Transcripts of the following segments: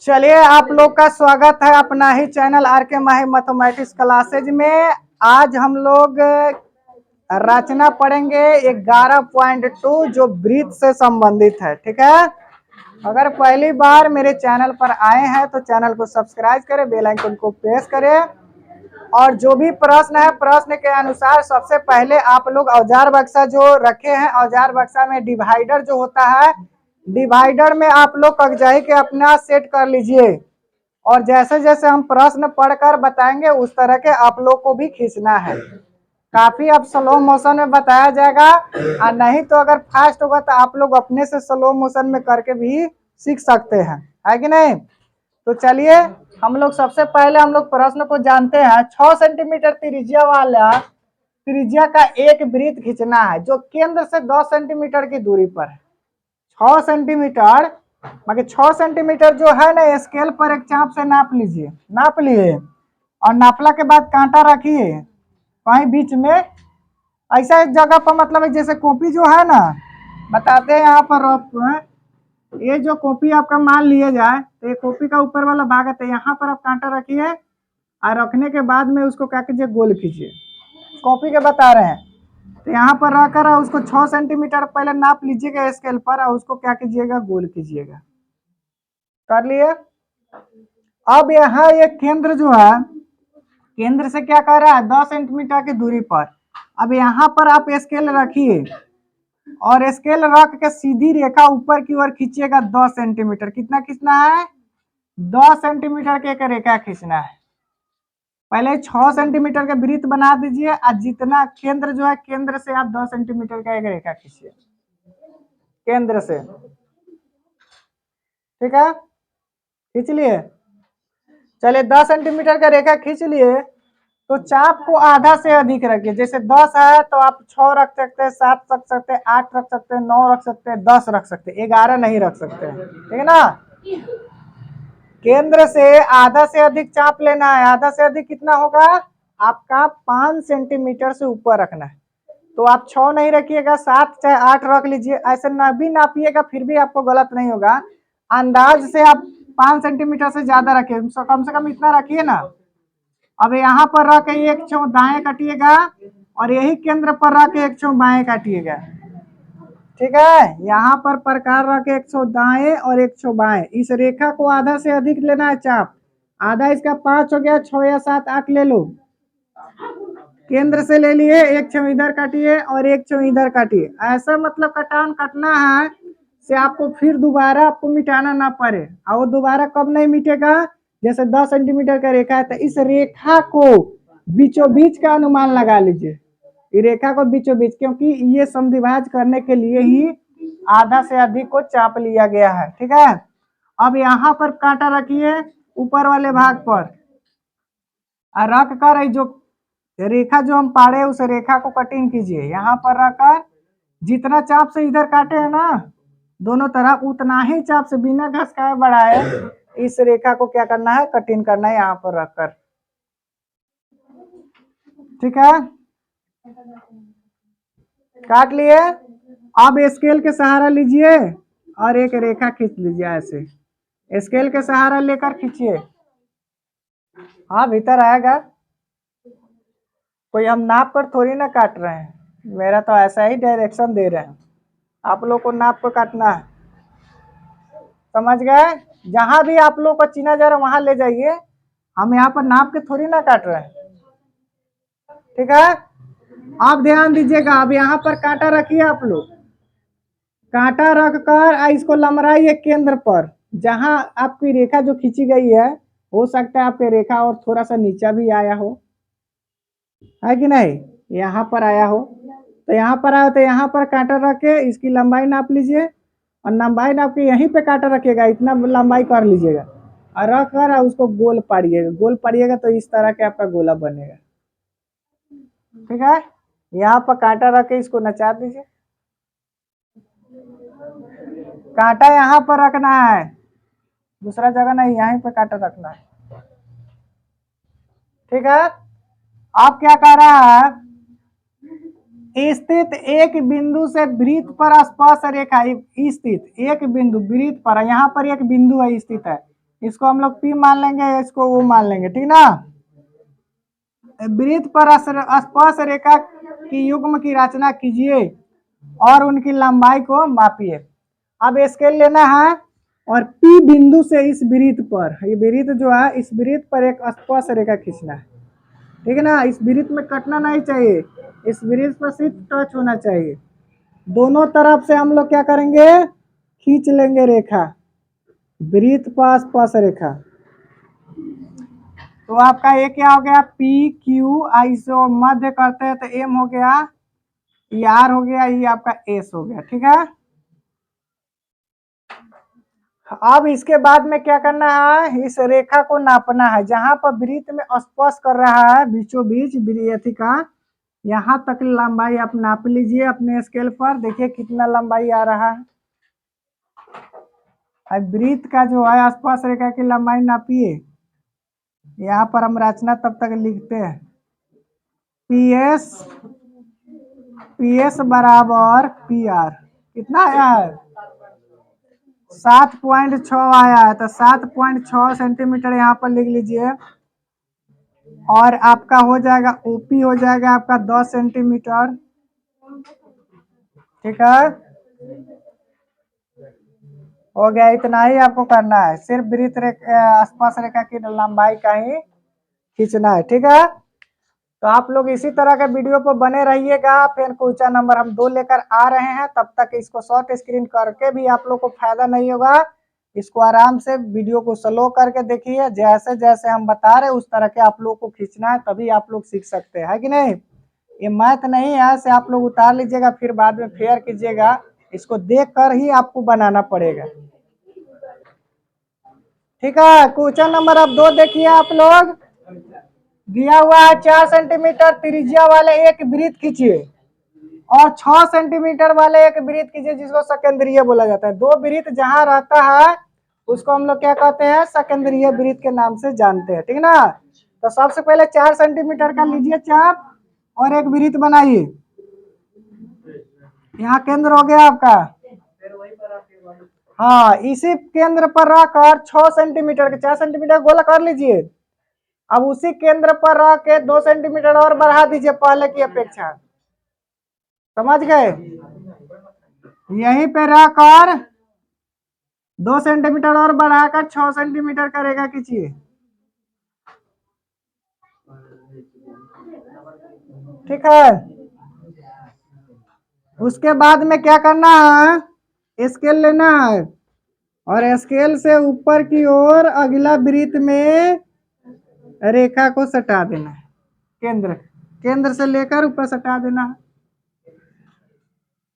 चलिए, आप लोग का स्वागत है अपना ही चैनल आर के माही मैथमेटिक्स क्लासेज में। आज हम लोग रचना पढ़ेंगे 11.2 जो वृत्त से संबंधित है। ठीक है, अगर पहली बार मेरे चैनल पर आए हैं तो चैनल को सब्सक्राइब करें, बेल आइकन को प्रेस करें और जो भी प्रश्न है प्रश्न के अनुसार सबसे पहले आप लोग औजार बक्सा जो रखे हैं, औजार बक्सा में डिवाइडर जो होता है, डिवाइडर में आप लोग कगजाई के अपना सेट कर लीजिए और जैसे जैसे हम प्रश्न पढ़कर बताएंगे उस तरह के आप लोग को भी खींचना है। काफी अब स्लो मोशन में बताया जाएगा और नहीं तो अगर फास्ट होगा तो आप लोग अपने से स्लो मोशन में करके भी सीख सकते हैं, है कि नहीं। तो चलिए हम लोग सबसे पहले हम लोग प्रश्न को जानते हैं। 6 सेंटीमीटर त्रिज्या वाला त्रिज्या का एक वृत्त खींचना है जो केंद्र से 10 सेंटीमीटर की दूरी पर है। 6 सेंटीमीटर बाकी 6 सेंटीमीटर जो है ना, स्केल पर एक चाप से नाप लीजिए। नाप लिए और नापला के बाद कांटा रखिए कहीं बीच में, ऐसा एक जगह पर, मतलब जैसे कॉपी जो है ना, बताते हैं यहाँ पर ये जो कॉपी आपका मान लिया जाए तो ये कॉपी का ऊपर वाला भाग है, तो यहाँ पर आप कांटा रखिए और रखने के बाद में उसको क्या कीजिए, गोल कीजिए। कॉपी के बता रहे हैं तो यहाँ पर रखकर उसको 6 सेंटीमीटर पहले नाप लीजिएगा स्केल पर और उसको क्या कीजिएगा, गोल कीजिएगा। कर लिए। अब यहाँ ये केंद्र जो है, केंद्र से क्या कर रहा है, 10 सेंटीमीटर की दूरी पर। अब यहाँ पर आप स्केल रखिए और स्केल रख के सीधी रेखा ऊपर की ओर खींचिएगा 10 सेंटीमीटर। कितना खींचना है, 10 सेंटीमीटर की एक रेखा खींचना है। पहले 6 सेंटीमीटर का वृत्त बना दीजिए और जितना केंद्र जो है, केंद्र से आप 10 सेंटीमीटर का एक रेखा खींचिए केंद्र से। ठीक है, खींच लिए। चलिए 10 सेंटीमीटर का रेखा खींच लिए तो चाप को आधा से अधिक रखिए। जैसे 10 है तो आप 6 रख सकते हैं, 7 रख सकते हैं, 8 रख सकते हैं, 9 रख सकते हैं, 10 रख सकते हैं, 11 नहीं रख सकते हैं। ठीक है ना। केंद्र से आधा से अधिक चाप लेना है। आधा से अधिक कितना होगा आपका, 5 सेंटीमीटर से ऊपर रखना है। तो आप 6 नहीं रखिएगा, 7 चाहे 8 रख लीजिए। ऐसे ना भी नापिएगा फिर भी आपको गलत नहीं होगा। अंदाज से आप 5 सेंटीमीटर से ज्यादा रखिए, कम से कम इतना रखिए ना। अब यहाँ पर रख के एक छो दाएं काटिएगा और यही केंद्र पर रख के एक छो बाएं काटिएगा। ठीक है, यहाँ पर प्रकार रख के एक छो दाएं और एक छो बाएं। इस रेखा को आधा से अधिक लेना है चाप। आधा इसका 5 हो गया, 6 या 7 8 ले लो। केंद्र से ले लिए, एक छो इधर काटिए और एक छो इधर काटिए। ऐसा मतलब कटान कटना है से आपको फिर दोबारा आपको मिटाना ना पड़े। और वो दोबारा कब नहीं मिटेगा, जैसे 10 सेंटीमीटर का रेखा है तो इस रेखा को बीचों बीच का अनुमान लगा लीजिए। ये रेखा को बीचों बीच, क्योंकि ये समद्विभाज करने के लिए ही आधा से अधिक को चाप लिया गया है। ठीक है, अब यहाँ पर कांटा रखिए ऊपर वाले भाग पर और रख कर जो रेखा जो हम पाड़े उस रेखा को कटिंग कीजिए। यहाँ पर रखकर जितना चाप से इधर काटे हैं ना दोनों तरफ, उतना ही चाप से बिना घसकाए बढ़ाए इस रेखा को क्या करना है, कटिंग करना है यहाँ पर रखकर। ठीक है, काट लिए। अब स्केल के सहारा लीजिए और एक रेखा खींच लीजिए। ऐसे स्केल के सहारा लेकर खींचिए। हाँ भीतर आएगा, कोई हम नाप कर थोड़ी ना काट रहे हैं, मेरा तो ऐसा ही डायरेक्शन दे रहे हैं। आप लोग को नाप को काटना है, समझ गए। जहां भी आप लोग को चीना जा रहा है वहां ले जाइए, हम यहाँ पर नाप के थोड़ी ना काट रहे हैं। ठीक है, आप ध्यान दीजिएगा। अब यहाँ पर कांटा रखिए आप लोग, कांटा रख कर इसको लमराइए केंद्र पर जहां आपकी रेखा जो खींची गई है। हो सकता है आपकी रेखा और थोड़ा सा नीचा भी आया हो, है कि नहीं, यहाँ पर आया हो तो यहाँ पर आया तो यहाँ पर कांटा रख के इसकी लंबाई नाप लीजिए और लंबाई नाप के यहीं पे कांटा रखिएगा, इतना लंबाई कर लीजिएगा और रख कर उसको गोल पाड़िएगा। गोल पाड़िएगा तो इस तरह के आपका गोला बनेगा। ठीक है, यहाँ पर कांटा रख के इसको नचा दीजिए। कांटा यहाँ पर रखना है, दूसरा जगह नहीं, यहीं पे कांटा रखना है। ठीक है, आप क्या कह रहा है, स्थित एक बिंदु से वृत्त पर स्पर्श रेखा स्थित एक बिंदु वृत्त पर, यहाँ पर एक बिंदु है स्थित है, इसको हम लोग P मान लेंगे, इसको O मान लेंगे, ठीक ना। वृत्त पर स्पर्श रेखा की युग्म की रचना कीजिए और उनकी लंबाई को मापिए। अब स्केल लेना है और P बिंदु से इस वृत्त पर, ये वृत्त जो है इस वृत्त पर एक स्पर्श रेखा खींचना है, ठीक है ना। इस वृत्त में कटना नहीं चाहिए, इस वृत्त पर सिर्फ टच होना चाहिए। दोनों तरफ से हम लोग क्या करेंगे, खींच लेंगे रेखा, वृत्त पर स्पर्श रेखा। तो आपका ये क्या हो गया, P Q I से मध्य करते हैं तो M हो गया, ये R हो गया, ये आपका S हो गया, ठीक है। अब इसके बाद में क्या करना है, इस रेखा को नापना है, जहां पर वृत्त में स्पर्श कर रहा है बीचों बीच वृत्त का, यहाँ तक लंबाई आप नाप लीजिए अपने स्केल पर, देखिए कितना लंबाई आ रहा है। अब वृत्त का जो है स्पर्श रेखा की लंबाई नापिए, यहाँ पर हम रचना तब तक लिखते हैं, PS बराबर PR कितना आया है, 7.6 आया है, तो 7.6 सेंटीमीटर यहाँ पर लिख लीजिए। और आपका हो जाएगा OP हो जाएगा आपका 10 सेंटीमीटर, ठीक है, हो गया। इतना ही आपको करना है, सिर्फ वृत्त स्पर्श रेखा की लंबाई का ही खींचना है, ठीक है। तो आप लोग इसी तरह के वीडियो पर बने रहिएगा, फिर क्वेश्चन नंबर हम 2 लेकर आ रहे हैं, तब तक इसको शॉर्ट स्क्रीन करके भी आप लोग को फायदा नहीं होगा, इसको आराम से वीडियो को स्लो करके देखिए, जैसे जैसे हम बता रहे उस तरह के आप लोग को खींचना है, तभी आप लोग सीख सकते हैं, है कि नहीं। ये मैथ नहीं है ऐसे आप लोग उतार लीजिएगा फिर बाद में फेयर कीजिएगा, इसको देख कर ही आपको बनाना पड़ेगा, ठीक है। क्वेश्चन नंबर अब 2 देखिए आप लोग, दिया हुआ है 4 सेंटीमीटर त्रिज्या वाले एक वृत्त खींचिए और 6 सेंटीमीटर वाले एक वृत्त खींचिए जिसको सकेंद्रीय बोला जाता है। दो वृत्त जहां रहता है उसको हम लोग क्या कहते हैं, सकेंद्रीय वृत्त के नाम से जानते हैं, ठीक ना। तो सबसे पहले 4 सेंटीमीटर का लीजिए चाप और एक वृत्त बनाइए, यहाँ केंद्र हो गया आपका, हाँ इसी केंद्र पर रखकर 6 सेंटीमीटर के 4 सेंटीमीटर गोला कर लीजिए। अब उसी केंद्र पर रख के 2 सेंटीमीटर और बढ़ा दीजिए पहले की अपेक्षा, समझ गए। यहीं पे रखकर 2 सेंटीमीटर और बढ़ाकर 6 सेंटीमीटर का रेखा खींचिए, ठीक है। उसके बाद में क्या करना है, स्केल लेना है और स्केल से ऊपर की ओर अगला वृत्त में रेखा को सटा देना है, केंद्र से लेकर ऊपर सटा देना है,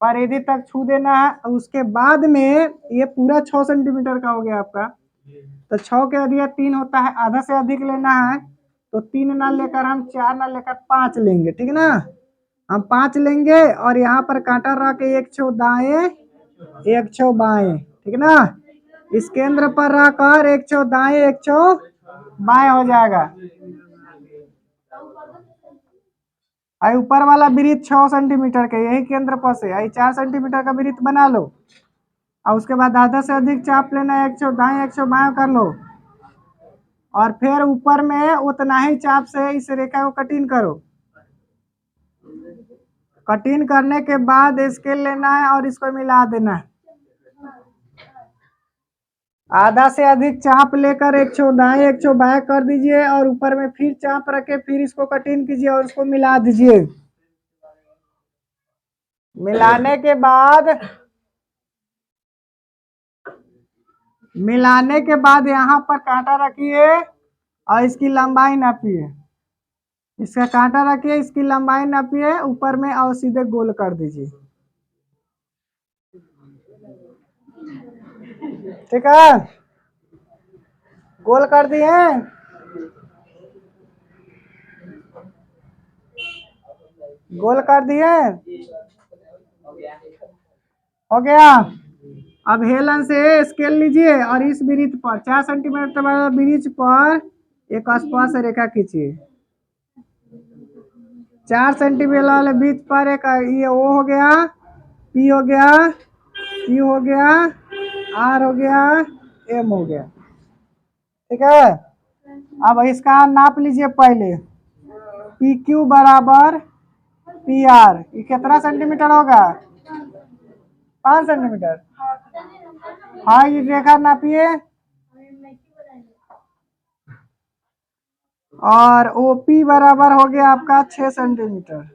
परिधि तक छू देना है। उसके बाद में ये पूरा 6 सेंटीमीटर का हो गया आपका, तो 6 के अधिक 3 होता है, आधा से अधिक लेना है तो 3 ना लेकर हम 4 ना लेकर 5 लेंगे, ठीक ना। हम 5 लेंगे और यहाँ पर कांटा रख के एक छो दाएं एक छो बाएं, ठीक ना। इस केंद्र पर रखकर एक छो दाएं एक छो बाएं हो जाएगा। आई ऊपर वाला वृत्त 6 सेंटीमीटर के यही केंद्र पर से आई 4 सेंटीमीटर का वृत्त बना लो और उसके बाद आधा से अधिक चाप लेना, एक छो दाएं एक छो बाएं कर लो और फिर ऊपर में उतना ही चाप से इस रेखा को कटिंग करो। कटिंग करने के बाद स्केल लेना है और इसको मिला देना है, आधा से अधिक चाप लेकर एक छो दाएं एक छो बाएं कर दीजिए और ऊपर में फिर चाप रखे फिर इसको कटिंग कीजिए और इसको मिला दीजिए। मिलाने के बाद यहाँ पर कांटा रखिए और इसकी लंबाई नापिए, इसका कांटा रखिए इसकी लंबाई नापिए ऊपर में और सीधे गोल कर दीजिए, ठीक है। गोल कर दिए, गोल कर दिए, हो गया। अब हेलन से स्केल लीजिए और इस वृत्त पर 4 सेंटीमीटर वाला वृत्त पर एक स्पर्श रेखा खींचिए, 4 सेंटीमीटर वाले बीच पर एक ये ओ हो गया, पी हो गया, क्यू हो गया, आर हो गया, एम हो गया। ठीक है, अब इसका नाप लीजिए पहले। पी क्यू बराबर पी आर, ये कितना सेंटीमीटर होगा? 5 सेंटीमीटर। हाँ, ये रेखा नापिए। और ओपी बराबर हो गया आपका 6 सेंटीमीटर।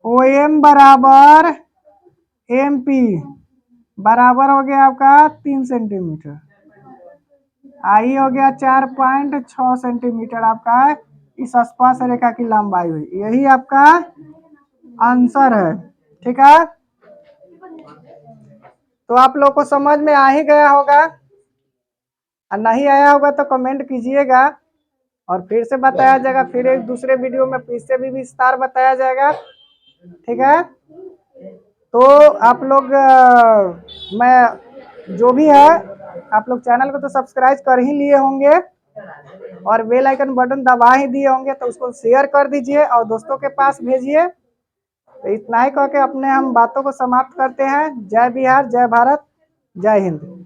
ओ एम बराबर एम पी बराबर हो गया आपका 3 सेंटीमीटर। आई हो गया 4.6 सेंटीमीटर आपका इस स्पर्श रेखा की लंबाई हुई। यही आपका आंसर है। ठीक है, तो आप लोग को समझ में आ ही गया होगा, और नहीं आया होगा तो कमेंट कीजिएगा और फिर से बताया जाएगा। फिर एक दूसरे वीडियो में फिर से भी विस्तार बताया जाएगा। ठीक है, तो आप लोग मैं जो भी है, आप लोग चैनल को तो सब्सक्राइब कर ही लिए होंगे और बेल आइकन बटन दबा ही दिए होंगे, तो उसको शेयर कर दीजिए और दोस्तों के पास भेजिए। तो इतना ही कह के अपने हम बातों को समाप्त करते हैं। जय बिहार, जय भारत, जय हिंद।